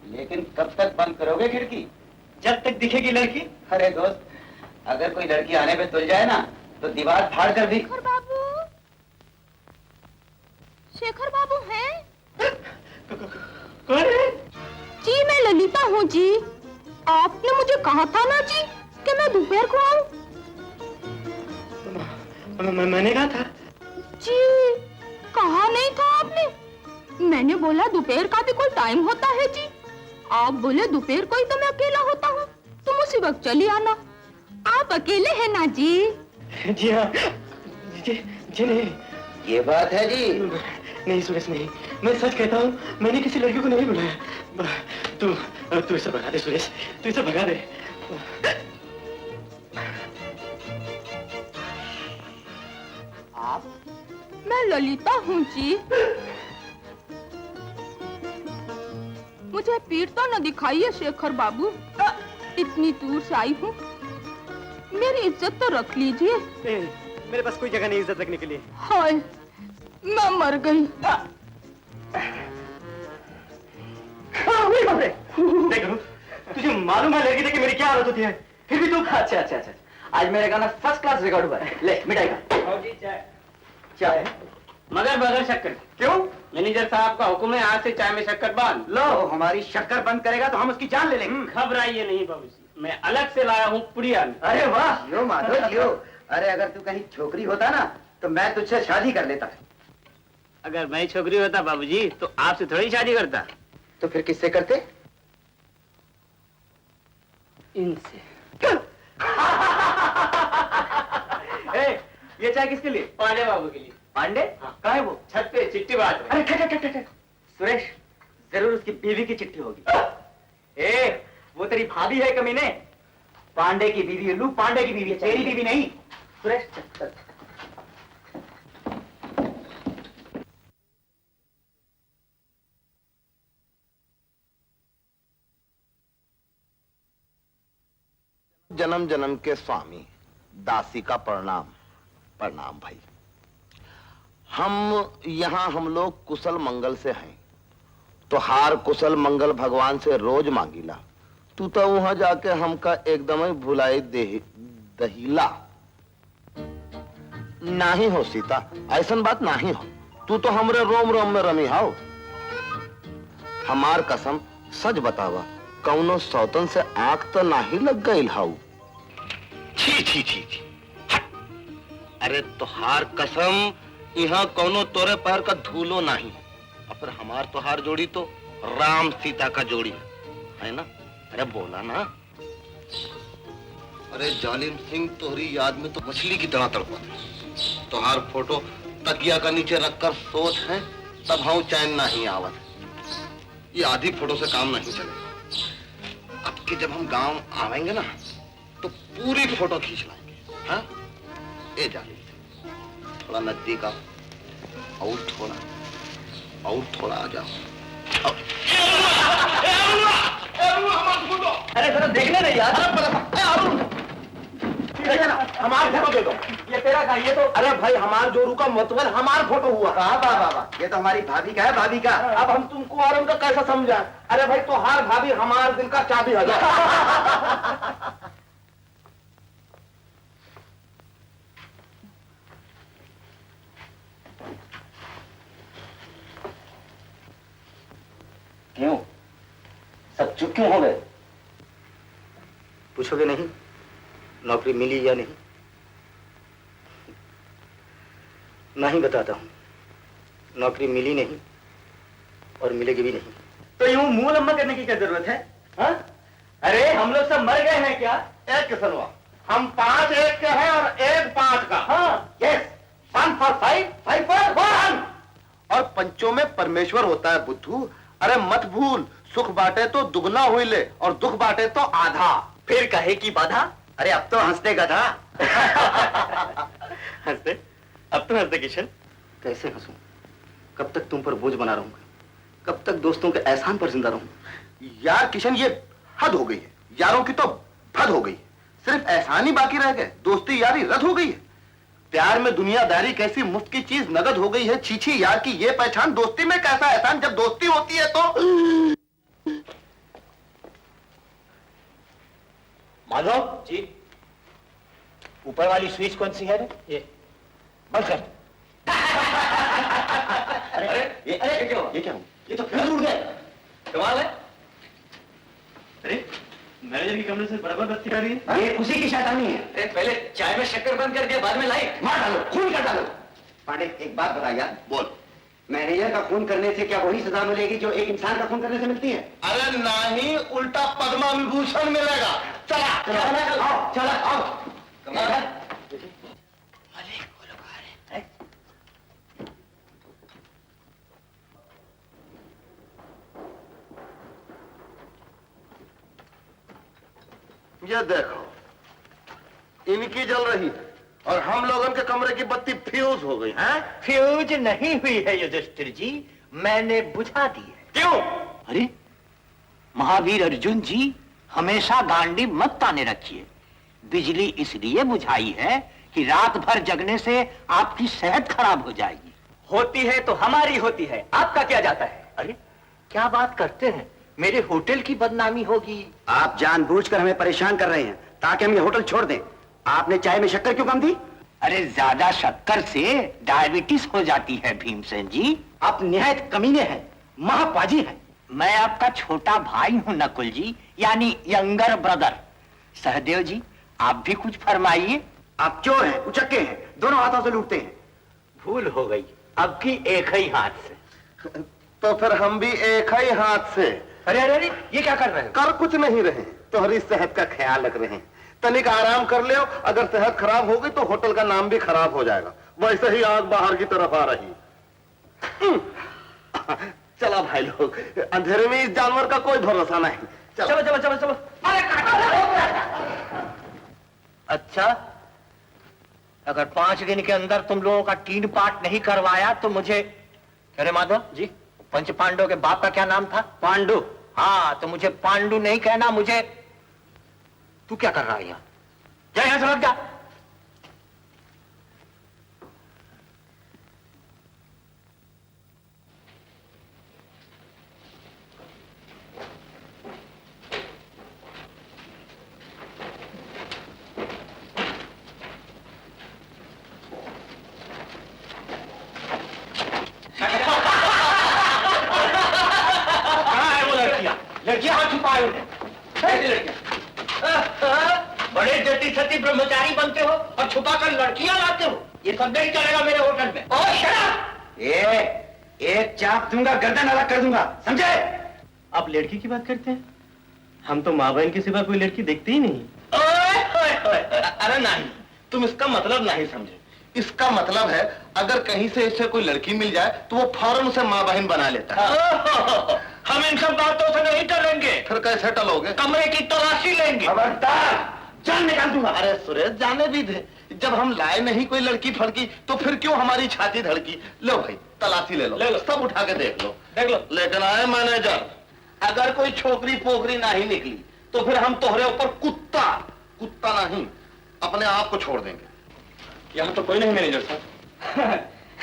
लेकिन कब तक बंद करोगे खिड़की? जब तक दिखेगी लड़की। अरे दोस्त, अगर कोई लड़की आने पे तुल जाए ना तो दीवार फाड़ कर भी। शेखर बाबू, शेखर बाबू हैं? कौन है? जी मैं ललिता हूँ जी। आपने मुझे कहा था ना जी कि मैं दोपहर को आऊँ। मैंने कहा था जी, कहा नहीं था आपने। मैंने बोला दोपहर का भी कोई टाइम होता है जी। आप बोले दोपहर को ही तो मैं अकेला होता हूँ, तुम उसी वक्त चली आना। आप अकेले हैं ना जी? जी हाँ। जी नहीं। ये बात है जी? नहीं सुरेश नहीं, मैं सच कहता हूँ, मैंने किसी लड़की को नहीं बुलाया। तू इसे भगा दे सुरेश, तू इसे भगा दे। आप? मैं ललिता हूँ जी। मुझे पीठ तो न दिखाइए शेखर बाबू, इतनी दूर से आई हूँ, मेरी इज्जत तो रख लीजिए। मेरे पास कोई जगह नहीं इज्जत रखने के लिए। हाय, मैं मर गई। देखो, तुझे मालूम है लड़की देख के मेरी क्या हालत होती है, फिर भी तू। अच्छा, आज मेरा गाना फर्स्ट क्लास रिकॉर्ड हुआ है। ले मिठाई खा। चाय मगर बगैर शक्कर। क्यों? मैनेजर साहब का हुक्म है, आज से चाय में शक्कर बंद। लो, हमारी शक्कर बंद करेगा तो हम उसकी जान ले लेंगे। घबराइए नहीं बाबूजी, मैं अलग से लाया हूँ पुड़िया में। अरे वाह, जियो माधव जियो। अरे अगर तू कहीं छोकरी होता ना तो मैं तुझसे शादी कर लेता। अगर मैं छोकरी होता बाबूजी तो आपसे थोड़ी शादी करता। तो फिर किससे करते? इनसे। ये चाय किसके लिए? पांडे बाबू के लिए। पांडे? हाँ। कहाँ है वो? छत पे चिट्ठी बात रहे। अरे ठट। सुरेश, जरूर उसकी बीवी की चिट्ठी होगी। वो तेरी भाभी है कमीने। पांडे की बीवी है, लू पांडे की बीवी है, तेरी बीवी नहीं। सुरेश चल। जन्म जन्म के स्वामी, दासी का प्रणाम। प्रणाम भाई। हम लोग कुशल मंगल से हैं, तो हार कुशल मंगल भगवान से रोज मांगीला। तू तो वहां जाके हमका एकदम ही भुलाई दहीला। नहीं हो सीता, ऐसन बात नहीं हो। तू तो हमरे रोम रोम में रमी हाउ। हमार कसम सच बतावा, कौनो सौतन से आंख तो नहीं लग गई हाउ। छी। अरे तुहार कसम, यहाँ कौनो तोरे पैर का धूलो नहीं। और फिर हमार तुहार जोड़ी तो राम सीता का जोड़ी है ना? अरे बोला ना। अरे जालिम सिंह, तोहरी याद में तो मछली की तरह तड़पा। तुहार फोटो तकिया का नीचे रखकर सोच है, तब हम चैन नहीं आवत। ये आधी फोटो से काम नहीं चलेगा। अब कि जब हम गांव आवेंगे ना तो पूरी फोटो खींच लाएंगे। हाँ? ए जालिम सिंह, थोड़ा नजदीक आओ। और थोड़ा आ जाओ। अरे जरा देखने नहीं यार। हमार फोटो दे दो। ये तेरा का, ये तो। अरे भाई, हमार जोरू का मतलब हमार फोटो हुआ। वाह, ये तो हमारी भाभी का है, भाभी का। अब हम तुमको और उनका कैसा समझा? अरे भाई, तो हार भाभी हमार दिल का चाबी है। क्यों? सब चुप क्यों हो गए? पूछोगे नहीं नौकरी मिली या नहीं? नहीं बताता हूं, नौकरी मिली नहीं और मिलेगी भी नहीं। तो यूं मुंह लम्बा करने की क्या जरूरत है? हा? अरे हम लोग सब मर गए हैं क्या? एक किसन हुआ, हम 5 एक के हैं और 1 5 का। हाँ, यस, 1 for 5, 5 for 1। और पंचों में परमेश्वर होता है बुद्धू। अरे मत भूल, सुख बांटे तो दुगना हुई ले और दुख बांटे तो आधा। फिर कहे की बाधा? अरे अब तो हंसते का था। हंसते? अब तो हंसते किशन। कैसे हंसूं? कब तक तुम पर बोझ बना रहूंगा? कब तक दोस्तों के एहसान पर जिंदा रहूंगा? यार किशन, ये हद हो गई है। यारों की तो हद हो गई है। सिर्फ एहसान ही बाकी रह गए, दोस्ती यारी रद्द हो गई है। प्यार में दुनियादारी कैसी मुफ्त की चीज नगद हो गई है। छी यार की ये पहचान, दोस्ती में कैसा एहसान जब दोस्ती होती है तो। माधव जी, ऊपर वाली स्विच कौन सी है रे? ये बंद कर। अरे ये क्या हुआ? ये क्या हुआ? ये तो फ्यूज उड़ गया। कमाल है। अरे मैनेजर की कमरे से बराबर बत्ती आ रही है। ये उसी की शैतानी है। अरे पहले चाय में शक्कर बंद कर दिया, बाद में लाइट मार डालो, खून कर डालो। पांडे एक बात बता यार, बोल। मैनेजर का खून करने से क्या वही सजा मिलेगी जो एक इंसान का खून करने से मिलती है? अरे नहीं, उल्टा पद्मा विभूषण मिलेगा। चला चला आओ, चला आओ। कमाल है। ये देखो, इनकी जल रही है और हम लोगों के कमरे की बत्ती फ्यूज हो गई है। फ्यूज नहीं हुई है युधिष्ठिर जी, मैंने बुझा दी है। क्यों? अरे महावीर अर्जुन जी हमेशा गांडी मत ताने रखिए। बिजली इसलिए बुझाई है कि रात भर जगने से आपकी सेहत खराब हो जाएगी। होती है तो हमारी होती है, आपका क्या जाता है? अरे क्या बात करते हैं, मेरे होटल की बदनामी होगी। आप जानबूझकर हमें परेशान कर रहे हैं ताकि हम ये होटल छोड़ दें। आपने चाय में शक्कर क्यों कम दी? अरे ज्यादा शक्कर से डायबिटीज हो जाती है भीमसेन जी। आप निहायत कमीने हैं, महापाजी हैं। मैं आपका छोटा भाई हूं नकुल जी, यानी यंगर ब्रदर। सहदेव जी आप भी कुछ फरमाइए। आप चोर हैं, उचक्के हैं, दोनों हाथों से लूटते हैं। भूल हो गई, अब की एक ही हाथ से। तो फिर हम भी एक ही हाथ से। अरे अरे अरे ये क्या कर रहे हो? कर कुछ नहीं रहे, तुम्हारी सेहत का ख्याल रख रहे हैं। तनिक आराम कर ले, अगर सेहत खराब हो गई तो होटल का नाम भी खराब हो जाएगा। वैसे ही आग बाहर की तरफ आ रही। चला भाई लोग, अंधेरे में इस जानवर का कोई भरोसा नहीं। चलो चलो चलो चलो। अच्छा, अगर 5 दिन के अंदर तुम लोगों का 3 पार्ट नहीं करवाया तो मुझे। अरे माधव जी, पंच पांडव के बाप का क्या नाम था? पांडु। हाँ, तो मुझे पांडु नहीं कहना, मुझे। तू क्या कर रहा है यहाँ? जा यहाँ से लग जा। लड़कियां हाथ छुपाए हुए। बड़े जटी सती ब्रह्मचारी बनते हो और छुपा कर लड़कियां लाते हो, ये सब नहीं चलेगा मेरे होटल में। ओह शराब! एक चाप दूंगा, गर्दन अलग कर दूंगा, समझे? आप लड़की की बात करते हैं? हम तो माँ बहन के सिवा कोई लड़की देखते ही नहीं। अरे नहीं, तुम इसका मतलब नहीं समझे। इसका मतलब है अगर कहीं से इसे कोई लड़की मिल जाए तो वो फौरन उसे माँ बहन बना लेता है। हम इन सब बातों से नहीं टलेंगे। फिर कैसे टलोगे? कमरे की तलाशी लेंगे। खबरदार, जान निकाल दूंगा। अरे सुरेश, जाने भी दे। जब हम लाए नहीं कोई लड़की फड़की तो फिर क्यों हमारी छाती धड़की? लो भाई, तलाशी ले लो, सब उठा के देख लो। लेकिन आए मैनेजर, अगर कोई छोकरी पोखरी नहीं निकली तो फिर हम तोहरे ऊपर कुत्ता नहीं अपने आप को छोड़ देंगे। यहाँ तो कोई नहीं मैनेजर साहब।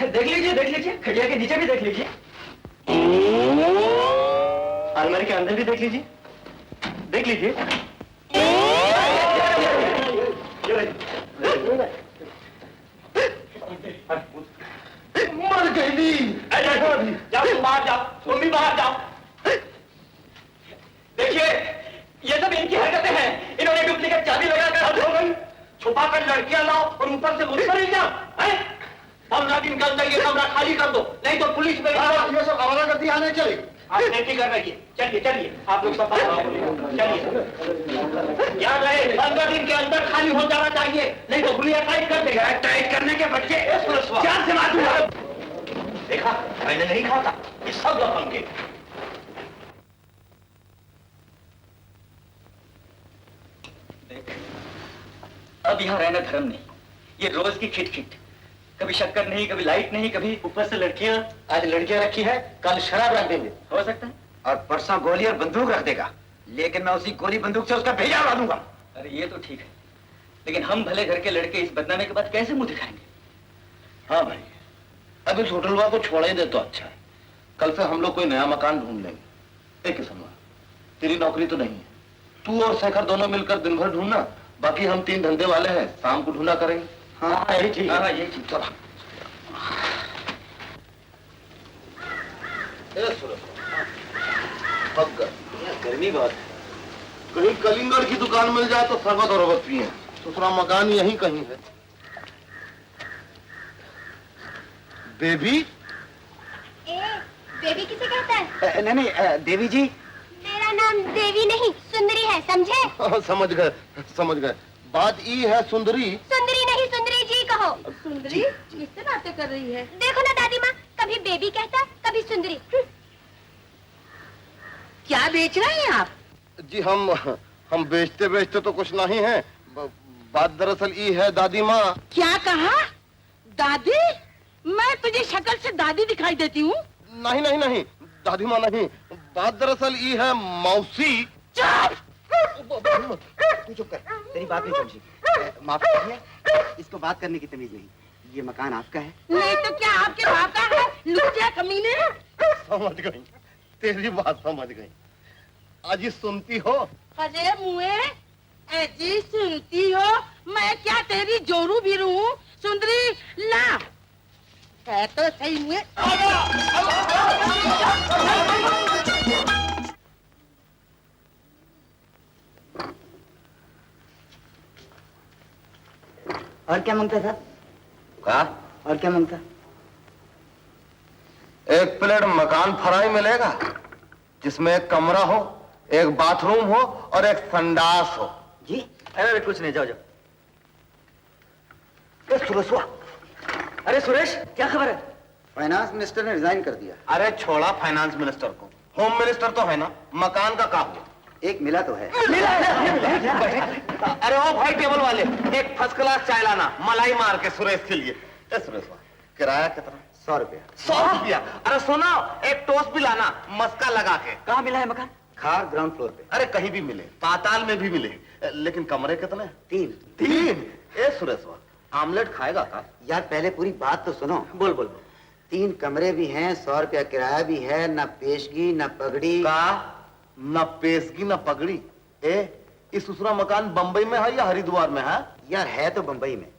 देख लीजिए, खटिया के नीचे भी देख लीजिए, अलमारी के अंदर भी देख लीजिए, देख लीजिए। मर गई नींद। जाओ तुम बाहर जाओ, तुम भी बाहर जाओ। देखिए, ये सब इनकी हरकतें हैं। इन्होंने डुप्लीकेट चाबी लगाकर हद हो गई। छुपा कर लड़कियां लाओ और ऊपर से मुझ पर इल्जाम है। 15 दिन के अंदर ये कमरा खाली कर दो, नहीं तो पुलिस में ये सब आवाज़ आने चले। आप सेफ्टी कर रखिए। चलिए, आप लोग सब चलिए। याद रहे, 15 दिन के अंदर खाली हो जाना चाहिए, नहीं तो पुलिस टाइट कर देगा। टाइट करने के बच्चे जान से मार दूंगा। देखा, मैंने नहीं कहा था, ये सब रकम के। अब यहाँ रहना धर्म नहीं, ये रोज की खिटखिट। कभी शक्कर नहीं, कभी लाइट नहीं, कभी ऊपर से लड़कियां। आज लड़कियां रखी है, कल शराब रख देंगे। हो सकता है। और परसों गोली और बंदूक रख देगा, लेकिन मैं उसी गोली बंदूक से उसका भेजा उड़ा दूंगा। अरे ये तो ठीक है, लेकिन हम भले घर के लड़के इस बदनामी के बाद कैसे मुंह दिखाएंगे? हाँ भाई, अब इस होटलवा को छोड़ ही दे तो अच्छा है। कल से हम लोग कोई नया मकान ढूंढ लेंगे। एक किस्म तेरी नौकरी तो नहीं है, तू और शेखर दोनों मिलकर दिन भर ढूंढना, बाकी हम 3 धंधे वाले हैं, शाम को ढूंढा करेंगे। हाँ यही ठीक है। हाँ यही ठीक। चलो। गर्मी बहुत है। कहीं कलिंगड़ की दुकान मिल जाए तो शरबत और रबत पिए। दूसरा मकान यहीं कहीं है। बेबी? देवी किसे कहता है? नहीं देवी जी। मेरा नाम देवी नहीं सुंदरी है, समझे? समझ गए, समझ गए। बात ई है सुंदरी। सुंदरी नहीं सुंदरी जी कहो। सुंदरी किससे बातें कर रही है? देखो ना दादी माँ, कभी बेबी कहता है, कभी सुंदरी। क्या बेच रहे हैं आप? जी हम बेचते बेचते तो कुछ नहीं है। बात दरअसल ई है दादी माँ। क्या कहा? दादी? मैं तुझे शक्ल से दादी दिखाई देती हूँ? नहीं नहीं नहीं, दादी माँ नहीं। बात दरअसल ई है मौसी। तू चुप कर, तेरी बात नहीं समझी। माफ कीजिए, इसको बात करने की तमीज नहीं। ये मकान आपका है? नहीं तो क्या आपके बाप का है? लुच्चे कमीने। समझ गई, तेरी बात समझ गई। अजी सुनती हो? अरे मुए, ऐसी सुनती हो? मैं क्या तेरी जोरू भी हूँ? सुंदरी ला है तो सही मुए। और क्या मांगता था? क्या? और क्या मांगता? 1 प्लेट मकान फ्राई मिलेगा, जिसमें एक कमरा हो, एक बाथरूम हो और एक संडास हो। जी? अरे कुछ नहीं, जाओ जाओ। सुरेश हुआ। अरे सुरेश, क्या खबर है? फाइनेंस मिनिस्टर ने रिजाइन कर दिया। अरे छोड़ा फाइनेंस मिनिस्टर को, होम मिनिस्टर तो है ना। मकान का क्या हुआ? एक मिला तो है। अरे ओ भाई टेबल वाले, एक फर्स्ट क्लास चाय लाना, मलाई मार के सुरेश के लिए। सुरेश किराया कितना? 100 रुपया। 100 रुपया? अरे सुनो, एक टोस्ट भी लाना, मस्का लगा के। कहाँ मिला है मकान? खार ग्राउंड फ्लोर पे। अरे कहीं भी मिले, पाताल में भी मिले, लेकिन कमरे कितने? 3। 3? ए सुरेश, आमलेट खाएगा का? यार पहले पूरी बात तो सुनो। बोल बोल। 3 कमरे भी हैं, 100 रुपया किराया भी है, न पेशगी न पगड़ी। का? न पेशगी न पगड़ी? ए, इस दूसरा मकान बंबई में है या हरिद्वार में है? यार है तो बंबई में,